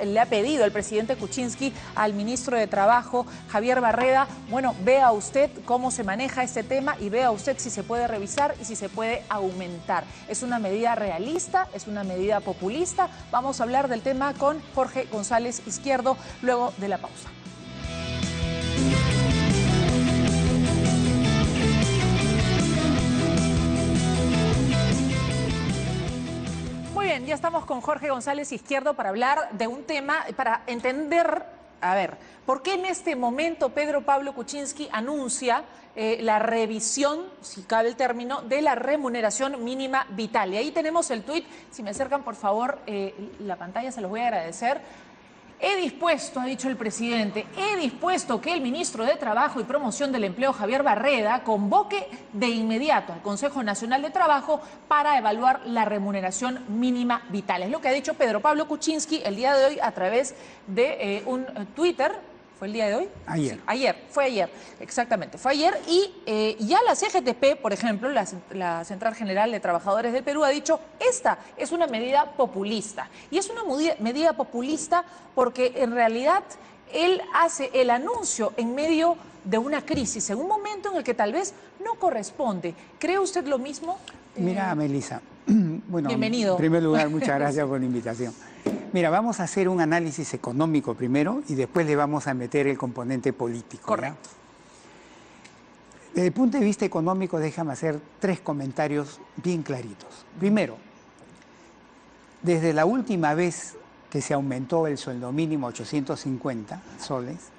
Le ha pedido el presidente Kuczynski al ministro de Trabajo, Javier Barreda. Bueno, vea usted cómo se maneja este tema y vea usted si se puede revisar y si se puede aumentar. ¿Es una medida realista? ¿Es una medida populista? Vamos a hablar del tema con Jorge González Izquierdo luego de la pausa. Muy bien, ya estamos con Jorge González Izquierdo para hablar de un tema, para entender, ¿por qué en este momento Pedro Pablo Kuczynski anuncia la revisión, si cabe el término, de la remuneración mínima vital? Y ahí tenemos el tuit, si me acercan por favor la pantalla, se los voy a agradecer. He dispuesto, ha dicho el presidente, he dispuesto que el ministro de Trabajo y Promoción del Empleo, Javier Barreda, convoque de inmediato al Consejo Nacional de Trabajo para evaluar la remuneración mínima vital. Es lo que ha dicho Pedro Pablo Kuczynski el día de hoy a través de un Twitter. ¿Fue el día de hoy? Ayer. Sí, fue ayer, exactamente. Fue ayer y ya la CGTP, por ejemplo, la Central General de Trabajadores del Perú, ha dicho, esta es una medida populista. Y es una medida populista porque en realidad él hace el anuncio en medio de una crisis, en un momento en el que tal vez no corresponde. ¿Cree usted lo mismo? Mira, Melissa, bueno, bienvenido. En primer lugar, muchas gracias por la invitación. Mira, vamos a hacer un análisis económico primero y después le vamos a meter el componente político. Correcto. ¿Ya? Desde el punto de vista económico, déjame hacer 3 comentarios bien claritos. Primero, desde la última vez que se aumentó el sueldo mínimo a 850 soles,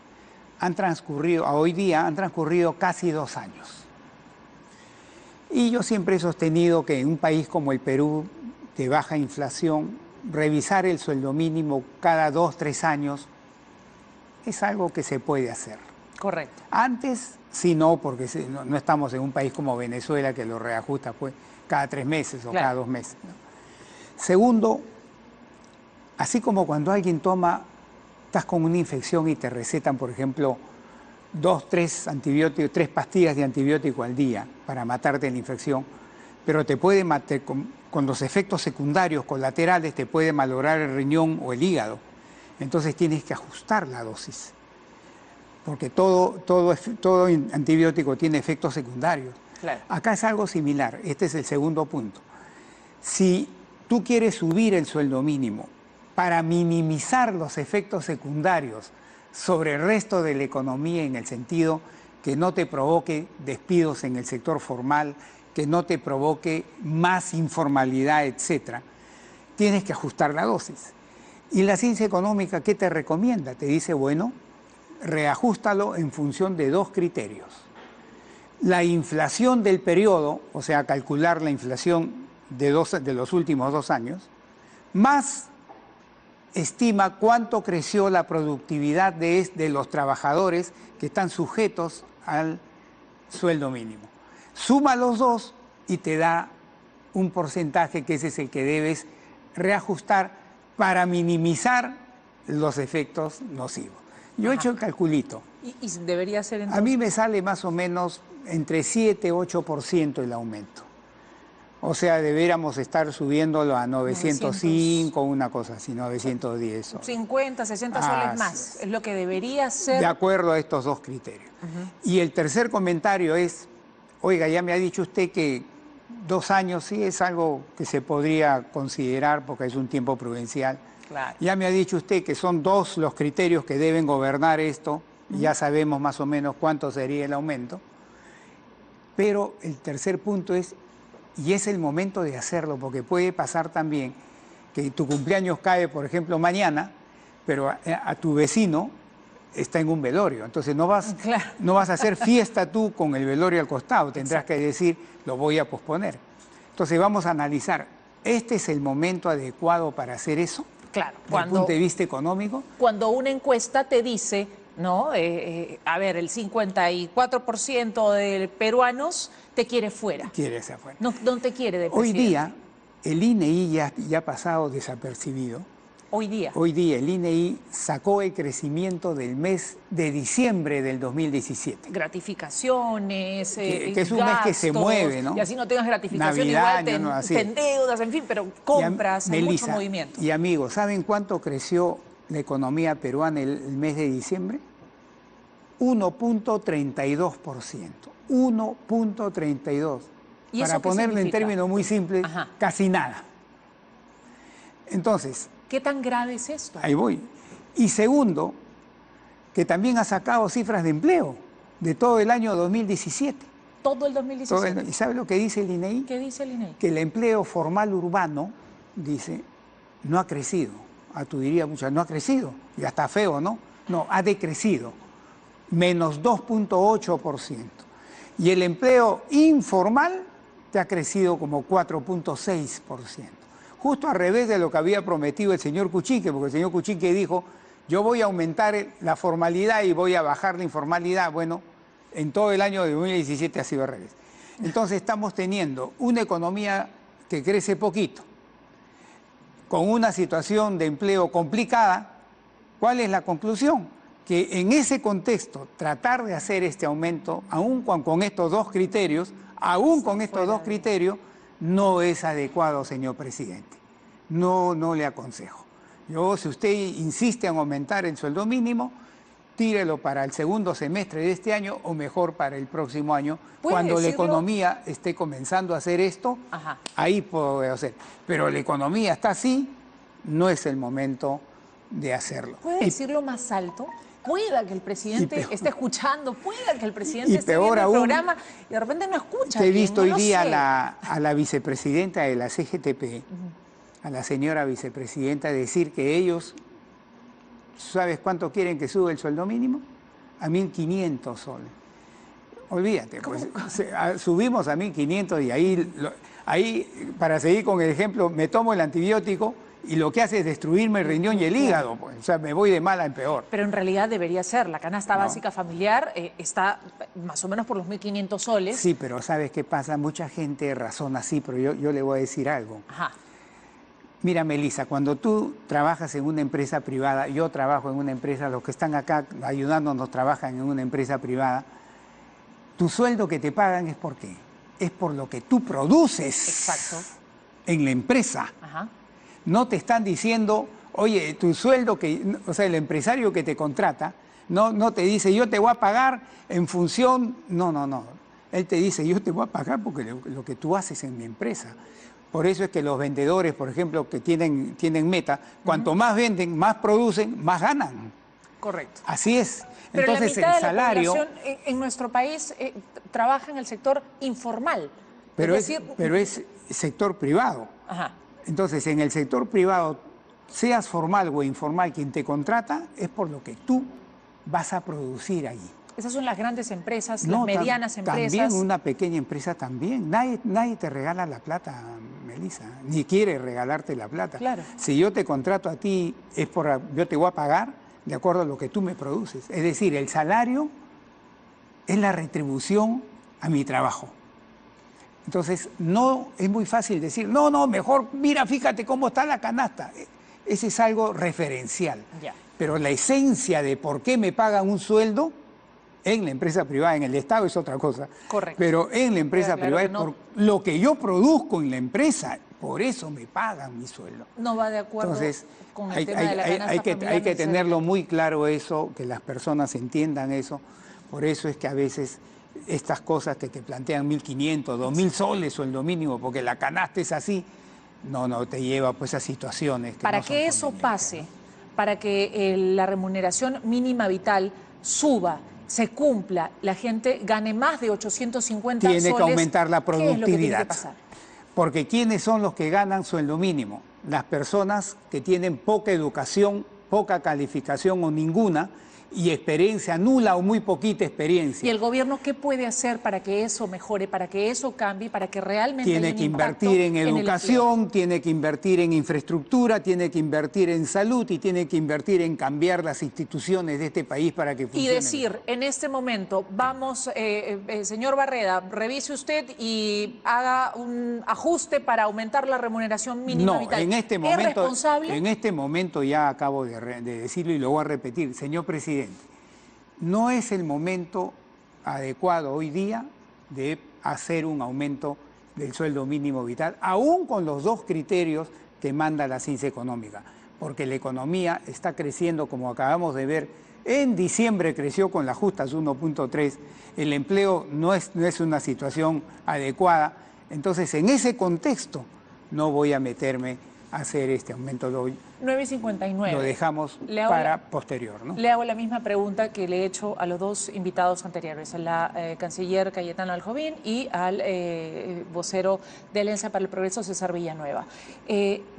a hoy día han transcurrido casi 2 años. Y yo siempre he sostenido que en un país como el Perú, de baja inflación, revisar el sueldo mínimo cada 2, 3 años es algo que se puede hacer. Correcto. Antes, sí, no, porque no estamos en un país como Venezuela que lo reajusta pues, cada 3 meses o cada 2 meses. ¿No? Segundo, así como cuando alguien estás con una infección y te recetan, por ejemplo, 2, 3 antibióticos, 3 pastillas de antibiótico al día para matarte la infección, pero te puede matar con los efectos secundarios, colaterales, te puede malograr el riñón o el hígado. Entonces tienes que ajustar la dosis, porque todo antibiótico tiene efectos secundarios. Claro. Acá es algo similar, este es el segundo punto. Si tú quieres subir el sueldo mínimo para minimizar los efectos secundarios sobre el resto de la economía en el sentido que no te provoque despidos en el sector formal, que no te provoque más informalidad, etc., tienes que ajustar la dosis. Y la ciencia económica, ¿qué te recomienda? Te dice, bueno, reajústalo en función de 2 criterios. la inflación del periodo, o sea, calcular la inflación de los últimos 2 años, más estima cuánto creció la productividad de los trabajadores que están sujetos al sueldo mínimo. Suma los dos y te da un porcentaje que ese es el que debes reajustar para minimizar los efectos nocivos. Yo he hecho el calculito. ¿Y debería ser entonces? A mí me sale más o menos entre 7 y 8% el aumento. O sea, deberíamos estar subiéndolo a 905, una cosa así, 910. 50, 60 soles más. Es lo que debería ser. De acuerdo a estos dos criterios. Y el tercer comentario es, oiga, ya me ha dicho usted que 2 años sí es algo que se podría considerar porque es un tiempo prudencial. Claro. Ya me ha dicho usted que son 2 los criterios que deben gobernar esto, y ya sabemos más o menos cuánto sería el aumento. Pero el tercer punto es, y es el momento de hacerlo, porque puede pasar también que tu cumpleaños cae, por ejemplo, mañana, pero a tu vecino está en un velorio. Entonces no vas a hacer fiesta tú con el velorio al costado, tendrás que decir, lo voy a posponer. Entonces vamos a analizar, ¿este es el momento adecuado para hacer eso? Claro. Desde el punto de vista económico. Cuando una encuesta te dice, ¿no? A ver, el 54% de peruanos te quiere fuera. Quiere ser fuera. No te quiere de Hoy presidente. día, el INEI ya ha pasado desapercibido. Hoy día. Hoy día el INEI sacó el crecimiento del mes de diciembre del 2017. Gratificaciones, que es un mes que se mueve, ¿no? Y así no tengas gratificación, Navidad, igual te endeudas, en fin, pero compras, hay mucho movimiento. Y amigos, ¿saben cuánto creció la economía peruana el mes de diciembre? 1.32%. 1.32%. Para ponerlo en términos muy simples, casi nada. Entonces, ¿qué tan grave es esto? Ahí voy. Y segundo, que también ha sacado cifras de empleo de todo el año 2017. Todo el 2017. ¿Y sabe lo que dice el INEI? ¿Qué dice el INEI? Que el empleo formal urbano, dice, no ha crecido. Tú dirías, muchas, no ha crecido. Ya está feo, ¿no? No, ha decrecido. Menos 2.8%. Y el empleo informal te ha crecido como 4.6%. Justo al revés de lo que había prometido el señor Kuczynski, porque el señor Kuczynski dijo, yo voy a aumentar la formalidad y voy a bajar la informalidad. Bueno, en todo el año de 2017 ha sido al revés. Entonces estamos teniendo una economía que crece poquito, con una situación de empleo complicada. ¿Cuál es la conclusión? Que en ese contexto, tratar de hacer este aumento, aún con estos dos criterios, no es adecuado, señor presidente. No le aconsejo. Yo, si usted insiste en aumentar el sueldo mínimo, tírelo para el segundo semestre de este año o mejor para el próximo año, cuando la economía esté comenzando a hacer esto, ahí puedo hacer. Pero la economía está así, no es el momento de hacerlo. ¿Puede decirlo más alto? Pueda que el presidente esté escuchando, pueda que el presidente esté viendo el programa y de repente no escucha. He visto hoy día a la vicepresidenta de la CGTP, a la señora vicepresidenta, decir que ellos, ¿sabes cuánto quieren que sube el sueldo mínimo? A 1.500 soles. Olvídate, pues, subimos a 1.500 y ahí, para seguir con el ejemplo, me tomo el antibiótico y lo que hace es destruirme el riñón y el hígado, pues. O sea, me voy de mal en peor. Pero en realidad debería ser, la canasta básica familiar está más o menos por los 1.500 soles. Sí, pero ¿sabes qué pasa? Mucha gente razona así, pero yo le voy a decir algo. Mira, Melissa, cuando tú trabajas en una empresa privada, yo trabajo en una empresa, los que están acá ayudándonos trabajan en una empresa privada, tu sueldo que te pagan ¿es por qué? Es por lo que tú produces en la empresa. No te están diciendo, oye, tu sueldo, o sea, el empresario que te contrata, no te dice, yo te voy a pagar en función, no. Él te dice, yo te voy a pagar porque lo que tú haces en mi empresa. Por eso es que los vendedores, por ejemplo, que tienen meta, cuanto más venden, más producen, más ganan. Correcto. Así es. Pero entonces la mitad el salario de la población en nuestro país trabaja en el sector informal. Pero es sector privado. Entonces, en el sector privado, seas formal o informal, quien te contrata es por lo que tú vas a producir allí. Esas son las grandes empresas, las medianas empresas. También una pequeña empresa también. Nadie te regala la plata, Melissa, ni quiere regalarte la plata. Claro. Si yo te contrato a ti, yo te voy a pagar de acuerdo a lo que tú me produces. Es decir, el salario es la retribución a mi trabajo. Entonces, no es muy fácil decir, no, mejor, mira, fíjate cómo está la canasta. Ese es algo referencial. Ya. Pero la esencia de por qué me pagan un sueldo en la empresa privada, en el Estado es otra cosa. Correcto. Pero en la empresa privada es no, por lo que yo produzco en la empresa, por eso me pagan mi sueldo. No va de acuerdo. Entonces, con el tema de la canasta familiar. hay que tenerlo muy claro eso, que las personas entiendan eso. Por eso es que a veces estas cosas que te plantean 1.500, 2.000 soles, sueldo mínimo, porque la canasta es así, no te lleva pues a situaciones que para no son que eso pase, ¿no? para que la remuneración mínima vital suba, se cumpla, la gente gane más de 850 soles. Tiene que aumentar la productividad. ¿Qué es lo que tiene que pasar? Porque ¿quiénes son los que ganan sueldo mínimo? Las personas que tienen poca educación, poca calificación o ninguna, y experiencia nula o muy poquita experiencia. ¿Y el gobierno qué puede hacer para que eso mejore, para que eso cambie, para que realmente tiene haya que un impacto invertir en el educación, empleo? tiene que invertir en infraestructura, tiene que invertir en salud y tiene que invertir en cambiar las instituciones de este país para que funcionen. Y decir, en este momento, vamos, señor Barreda, revise usted y haga un ajuste para aumentar la remuneración mínima vital. En este momento, ¿es responsable? En este momento ya acabo de decirlo y lo voy a repetir, señor presidente, no es el momento adecuado hoy día de hacer un aumento del sueldo mínimo vital, aún con los dos criterios que manda la ciencia económica, porque la economía está creciendo, como acabamos de ver, en diciembre creció con las justas 1.3, el empleo no es una situación adecuada, entonces en ese contexto no voy a meterme a hacer este aumento de hoy. 9:59. Lo dejamos para posterior, ¿no? Le hago la misma pregunta que le he hecho a los dos invitados anteriores, a la canciller Cayetana Aljovín y al vocero de Alianza para el Progreso, César Villanueva.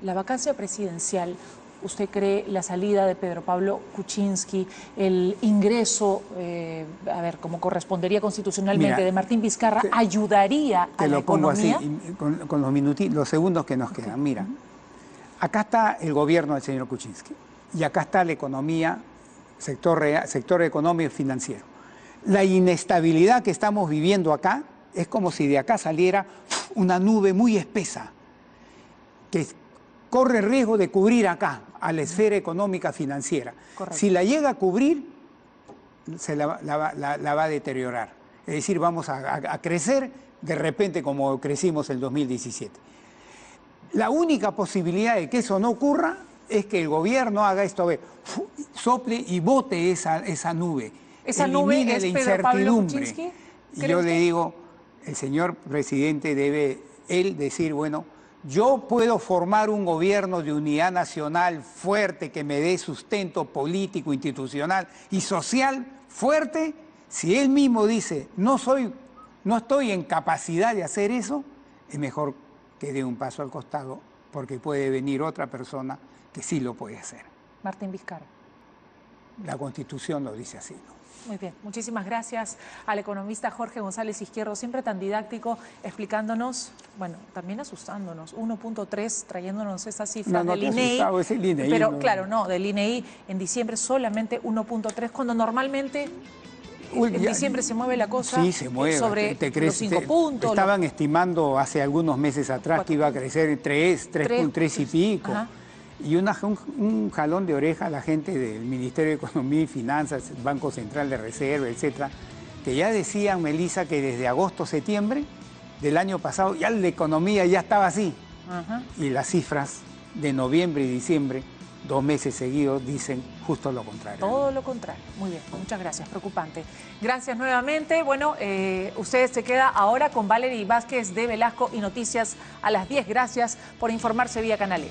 La vacancia presidencial, ¿usted cree la salida de Pedro Pablo Kuczynski, el ingreso, como correspondería constitucionalmente, de Martín Vizcarra, ayudaría a la economía? Te lo pongo así, con los segundos que nos quedan. Mira, acá está el gobierno del señor Kuczynski y acá está la economía, sector económico y financiero. La inestabilidad que estamos viviendo acá es como si de acá saliera una nube muy espesa que corre riesgo de cubrir acá, a la esfera económica financiera. Correcto. Si la llega a cubrir, se la va a deteriorar. Es decir, vamos a crecer de repente como crecimos el 2017. La única posibilidad de que eso no ocurra es que el gobierno haga esto, sople y bote esa nube. ¿Esa nube es Pedro Pablo Kuczynski? Y yo le digo, el señor presidente debe él decir, bueno, yo puedo formar un gobierno de unidad nacional fuerte que me dé sustento político, institucional y social fuerte, si él mismo dice, no estoy en capacidad de hacer eso, es mejor que dé un paso al costado, porque puede venir otra persona que sí lo puede hacer. Martín Vizcarra. La Constitución lo dice así, ¿no? Muy bien, muchísimas gracias al economista Jorge González Izquierdo, siempre tan didáctico, explicándonos, bueno, también asustándonos, 1.3, trayéndonos esas cifras del INEI. Es el INEI. Pero claro, del INEI en diciembre solamente 1.3, cuando normalmente en diciembre se mueve la cosa sobre los 5 puntos. Estaban estimando hace algunos meses atrás que iba a crecer 3.3 y pico. Ajá. Y un jalón de oreja a la gente del Ministerio de Economía y Finanzas, Banco Central de Reserva, etcétera, que ya decían, Melissa, que desde agosto, septiembre del año pasado ya la economía ya estaba así. Ajá. Y las cifras de noviembre y diciembre, 2 meses seguidos, dicen justo lo contrario. Todo lo contrario. Muy bien, muchas gracias, preocupante. Gracias nuevamente. Bueno, ustedes se queda ahora con Valery Vázquez de Velasco y Noticias a las 10. Gracias por informarse vía Canal E.